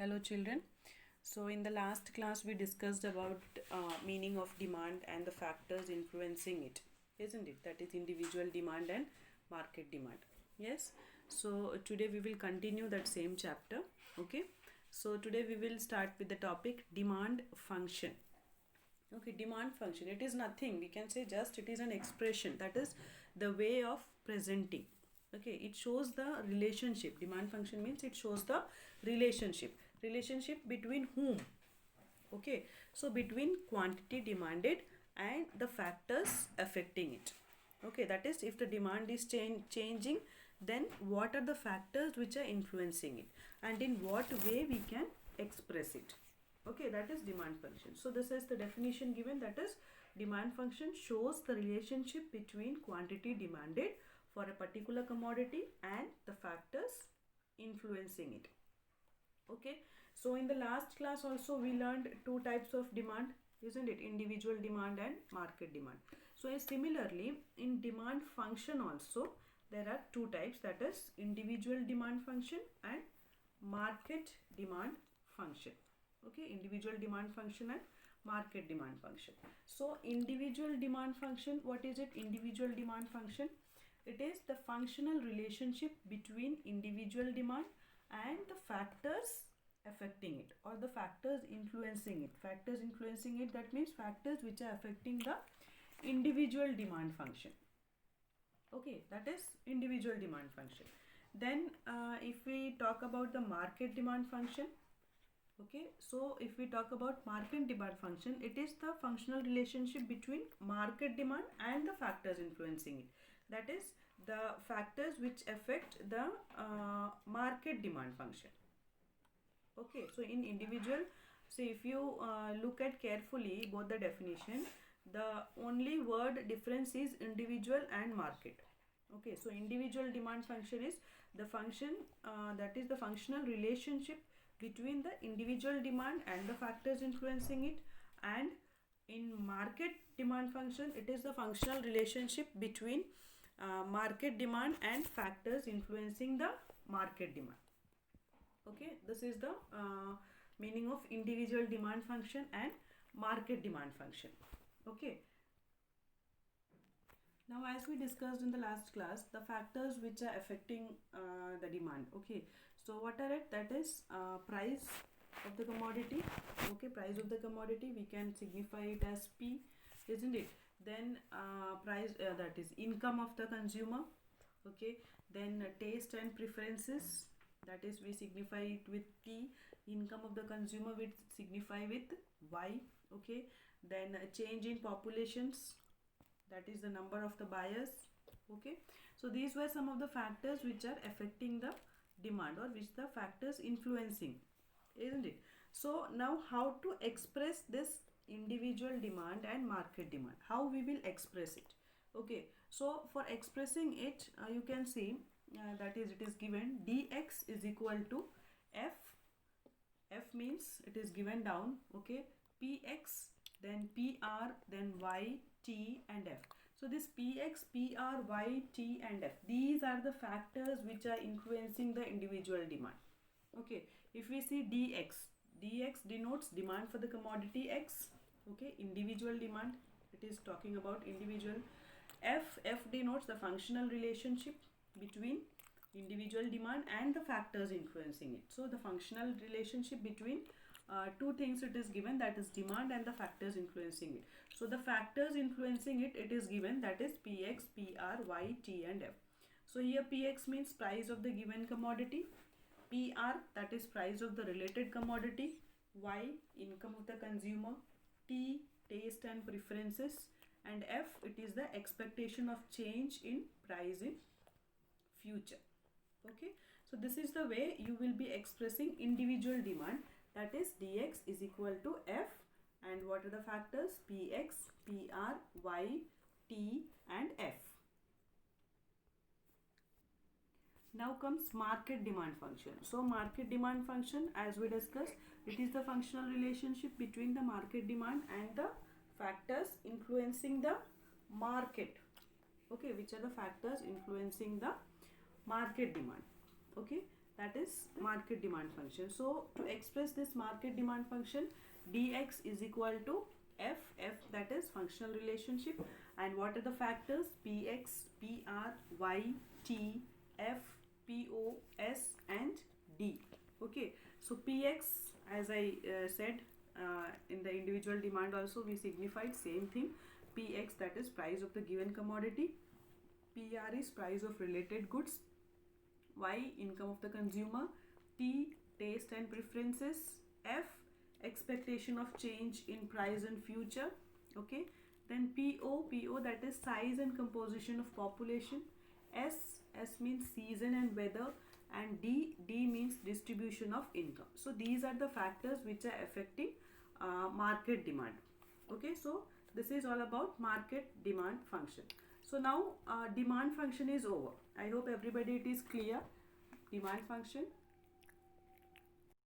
Hello children. So in the last class we discussed about meaning of demand and the factors influencing it, isn't it? That is individual demand and market demand. Yes. So today we will continue that same chapter. Okay. So today we will start with the topic demand function. Okay, demand function. It is nothing. We can say just it is an expression. That is the way of presenting. Okay, it shows the relationship. Demand function means it shows the relationship. Relationship between whom? Okay, so between quantity demanded and the factors affecting it. Okay, that is if the demand is changing, then what are the factors which are influencing it and in what way we can express it. Okay, that is demand function. So this is the definition given, that is demand function shows the relationship between quantity demanded for a particular commodity and the factors influencing it. Okay, so in the last class also we learned two types of demand, isn't it? Individual demand and market demand. So similarly in demand function also there are two types, that is individual demand function and market demand function. Okay, individual demand function and market demand function. So individual demand function, what is it? Individual demand function, it is the functional relationship between individual demand and the factors affecting it or the factors influencing it. Factors influencing it, that means factors which are affecting the individual demand function. Okay, that is individual demand function. Then if we talk about the market demand function, okay, so if we talk about market demand function, it is the functional relationship between market demand and the factors influencing it. That is the factors which affect the market demand function. Okay, so in individual, see if you look at carefully both the definition, the only word difference is individual and market. Okay, so individual demand function is the function that is the functional relationship between the individual demand and the factors influencing it, and in market demand function it is the functional relationship between market demand and factors influencing the market demand. Okay, this is the meaning of individual demand function and market demand function. Okay, now as we discussed in the last class, the factors which are affecting the demand. Okay, so what are it? That is price of the commodity. Okay, price of the commodity, we can signify it as P, isn't it? Then price, that is income of the consumer. Okay, then taste and preferences, that is we signify it with T. Income of the consumer we signify with Y. Okay, then change in populations, that is the number of the buyers. Okay, so these were some of the factors which are affecting the demand or which the factors influencing, isn't it? So now how to express this individual demand and market demand, how we will express it? Okay, so for expressing it you can see that is it is given dx is equal to f means it is given down. Okay, px, then pr, then y, t and f. So this px, pr, y, t and f, these are the factors which are influencing the individual demand. Okay, if we see dx denotes demand for the commodity x. Okay, individual demand, it is talking about individual. F denotes the functional relationship between individual demand and the factors influencing it. So the functional relationship between two things it is given, that is demand and the factors influencing it. So the factors influencing it, it is given, that is px, pr, y, t and f. So here px means price of the given commodity, pr, that is price of the related commodity, y, income of the consumer, t, taste and preferences, and f, it is the expectation of change in price in future. Okay, so this is the way you will be expressing individual demand, that is dx is equal to f, and what are the factors? px, pr, y, t and f. Now comes market demand function. So market demand function, as we discussed, it is the functional relationship between the market demand and the factors influencing the market. Okay, which are the factors influencing the market demand? Okay, that is market demand function. So to express this market demand function, dx is equal to f that is functional relationship, and what are the factors? Px, Pr, y, t, f, po, s and d. Okay, so Px, as I said in the individual demand also we signified same thing. Px, that is price of the given commodity. Pr is price of related goods. Y, income of the consumer. T, taste and preferences. F, expectation of change in price in future. Okay, then po that is size and composition of population. S means season and weather, and D means distribution of income. So these are the factors which are affecting market demand. Okay, so this is all about market demand function. So now demand function is over. I hope everybody it is clear. Demand function